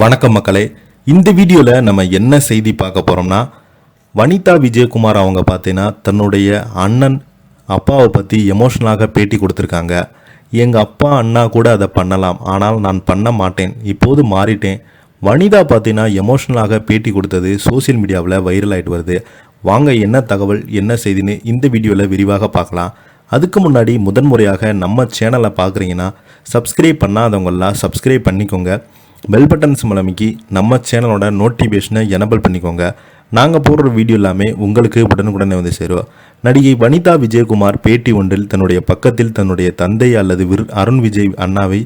வணக்கம் மக்களே. இந்த வீடியோவில் நம்ம என்ன செய்தி பார்க்க போகிறோம்னா, வனிதா விஜயகுமார் அவங்க பார்த்தீங்கன்னா தன்னுடைய அண்ணன் அப்பாவை பற்றி எமோஷ்னலாக பேட்டி கொடுத்துருக்காங்க. எங்கள் அப்பா அண்ணா கூட அதை பண்ணலாம், ஆனால் நான் பண்ண மாட்டேன், இப்போது மாறிட்டேன். வனிதா பார்த்தீங்கன்னா எமோஷ்னலாக பேட்டி கொடுத்தது சோசியல் மீடியாவில் வைரல் ஆகிட்டு வருது. வாங்க என்ன தகவல் என்ன செய்தின்னு இந்த வீடியோவில் விரிவாக பார்க்கலாம். அதுக்கு முன்னாடி முதன்முறையாக நம்ம சேனலை பார்க்குறீங்கன்னா சப்ஸ்கிரைப் பண்ணாதவங்களாம் சப்ஸ்கிரைப் பண்ணிக்கோங்க. பெல் பட்டன் சிம்பல் அமைக்கி நம்ம சேனலோட நோட்டிஃபிகேஷனை எனபிள் பண்ணிக்கோங்க. நாங்கள் போடுற வீடியோ எல்லாமே உங்களுக்கு உடனுக்குடனே வந்து சேருவோம். நடிகை வனிதா விஜயகுமார் பேட்டி ஒன்றில் தன்னுடைய பக்கத்தில் தன்னுடைய தந்தை அல்லது அருண் விஜய் அண்ணாவை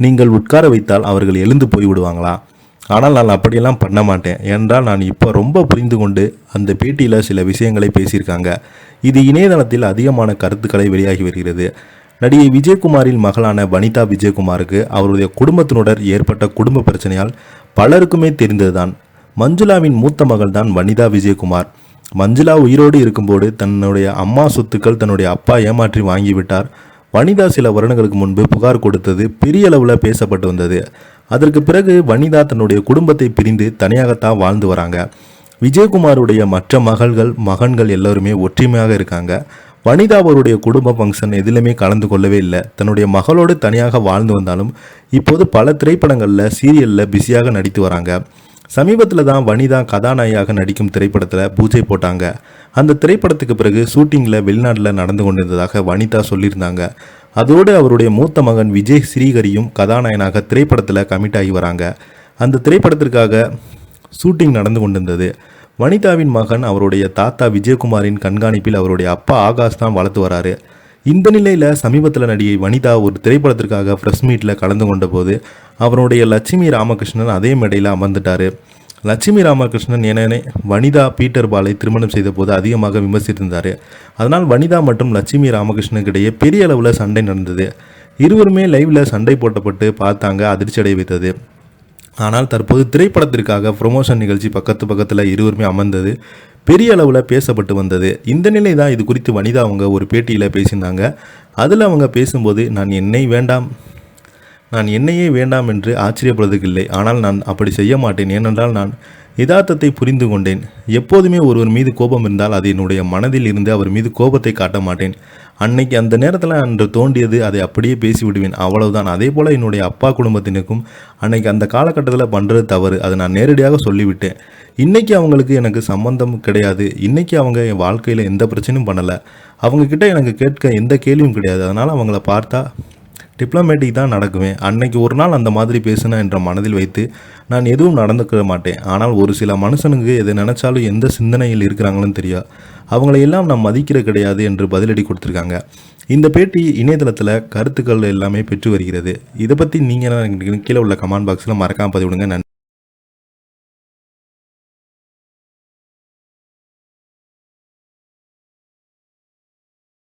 நீங்கள் உட்கார வைத்தால் அவர்கள் எழுந்து போய் விடுவாங்களா? ஆனால் நான் அப்படியெல்லாம் பண்ண மாட்டேன் என்றால் நான் இப்போ ரொம்ப புரிந்து கொண்டு அந்த பேட்டியில் சில விஷயங்களை பேசியிருக்காங்க. இது இணையதளத்தில் அதிகமான கருத்துக்களை வெளியாகி வருகிறது. நடிகை விஜயகுமாரின் மகளான வனிதா விஜயகுமாருக்கு அவருடைய குடும்பத்தினுடன் ஏற்பட்ட குடும்ப பிரச்சனையால் பலருக்குமே தெரிந்ததுதான். மஞ்சுளாவின் மூத்த மகள் தான் வனிதா விஜயகுமார். மஞ்சுளா உயிரோடு இருக்கும்போது தன்னுடைய அம்மா சொத்துக்கள் தன்னுடைய அப்பா ஏமாற்றி வாங்கிவிட்டார். வனிதா சில வருடங்களுக்கு முன்பு புகார் கொடுத்தது பெரிய அளவில் பேசப்பட்டு வந்தது. அதற்கு பிறகு வனிதா தன்னுடைய குடும்பத்தை பிரிந்து தனியாகத்தான் வாழ்ந்து வராங்க. விஜயகுமாருடைய மற்ற மகன்கள் எல்லோருமே ஒற்றுமையாக இருக்காங்க. வனிதா அவருடைய குடும்ப ஃபங்க்ஷன் எதிலுமே கலந்து கொள்ளவே இல்லை. தன்னுடைய மகளோடு தனியாக வாழ்ந்து வந்தாலும் இப்போது பல திரைப்படங்களில் சீரியலில் பிஸியாக நடித்து வராங்க. சமீபத்தில் தான் வனிதா கதாநாயகியாக நடிக்கும் திரைப்படத்தில் பூஜை போட்டாங்க. அந்த திரைப்படத்துக்கு பிறகு ஷூட்டிங்கில் வெளிநாட்டில் நடந்து கொண்டிருந்ததாக வனிதா சொல்லியிருந்தாங்க. அதோடு அவருடைய மூத்த மகன் விஜய் ஸ்ரீகரியும் கதாநாயகனாக திரைப்படத்தில் கமிட் ஆகி வராங்க. அந்த திரைப்படத்திற்காக ஷூட்டிங் நடந்து கொண்டிருந்தது. வனிதாவின் மகன் அவருடைய தாத்தா விஜயகுமாரின் கண்காணிப்பில் அவருடைய அப்பா ஆகாஷ் தான் வளர்த்து வராரு. இந்த நிலையில் சமீபத்தில் நடிகை வனிதா ஒரு திரைப்படத்திற்காக ப்ரெஸ் மீட்டில் கலந்து கொண்ட போது அவருடைய லட்சுமி ராமகிருஷ்ணன் அதே மேடையில் அமர்ந்துட்டார். லட்சுமி ராமகிருஷ்ணன் என வனிதா பீட்டர் பாலை திருமணம் செய்த போது அதிகமாக விமர்சித்திருந்தார். அதனால் வனிதா மற்றும் லட்சுமி ராமகிருஷ்ணனுக்கு இடையே பெரிய அளவில் சண்டை நடந்தது. இருவருமே லைவில் சண்டை போட்டப்பட்டு பார்த்தாங்க, அதிர்ச்சி அடைய வைத்தது. ஆனால் தற்போது திரைப்படத்திற்காக ப்ரொமோஷன் நிகழ்ச்சி பக்கத்தில் இருவருமே அமர்ந்தது பெரிய அளவில் பேசப்பட்டு வந்தது. இந்த நிலை தான் இது குறித்து வனிதா அவங்க ஒரு பேட்டியில் பேசியிருந்தாங்க. அதில் அவங்க பேசும்போது நான் என்னையே வேண்டாம் என்று ஆச்சரியப்படுவதற்கு இல்லை, ஆனால் நான் அப்படி செய்ய மாட்டேன். ஏனென்றால் நான் யதார்த்தத்தை புரிந்து கொண்டேன். எப்போதுமே ஒருவர் மீது கோபம் இருந்தால் அது என்னுடைய மனதில் இருந்து அவர் மீது கோபத்தை காட்ட மாட்டேன். அன்னைக்கு அந்த நேரத்தில் அன்று தோண்டியது அதை அப்படியே பேசிவிடுவேன், அவ்வளவுதான். அதே போல் என்னுடைய அப்பா குடும்பத்தினருக்கும் அன்னைக்கு அந்த காலகட்டத்தில் பண்ணுறது தவறு, அதை நான் நேரடியாக சொல்லிவிட்டேன். இன்றைக்கி அவங்களுக்கு எனக்கு சம்பந்தம் கிடையாது. இன்றைக்கி அவங்க என் வாழ்க்கையில் எந்த பிரச்சனையும் பண்ணலை. அவங்கக்கிட்ட எனக்கு கேட்க எந்த கேள்வியும் கிடையாது. அதனால் அவங்கள பார்த்தா டிப்ளமேட்டிக் தான் நடக்குவேன். அன்னைக்கு ஒரு நாள் அந்த மாதிரி பேசுனா என்ற மனதில் வைத்து நான் எதுவும் நடந்துக்க மாட்டேன். ஆனால் ஒரு சில மனுஷனுக்கு எதை நினச்சாலும் எந்த சிந்தனையில் இருக்கிறாங்களும் தெரியும். அவங்களையெல்லாம் நான் மதிக்கிற கிடையாது என்று பதிலடி கொடுத்துருக்காங்க. இந்த பேட்டி இணையதளத்தில் கருத்துக்கள் எல்லாமே பெற்று வருகிறது. இதை பற்றி நீங்கள் கீழே உள்ள கமெண்ட் பாக்ஸில் மறக்காமல் பதிவிடுங்க. நன்றி.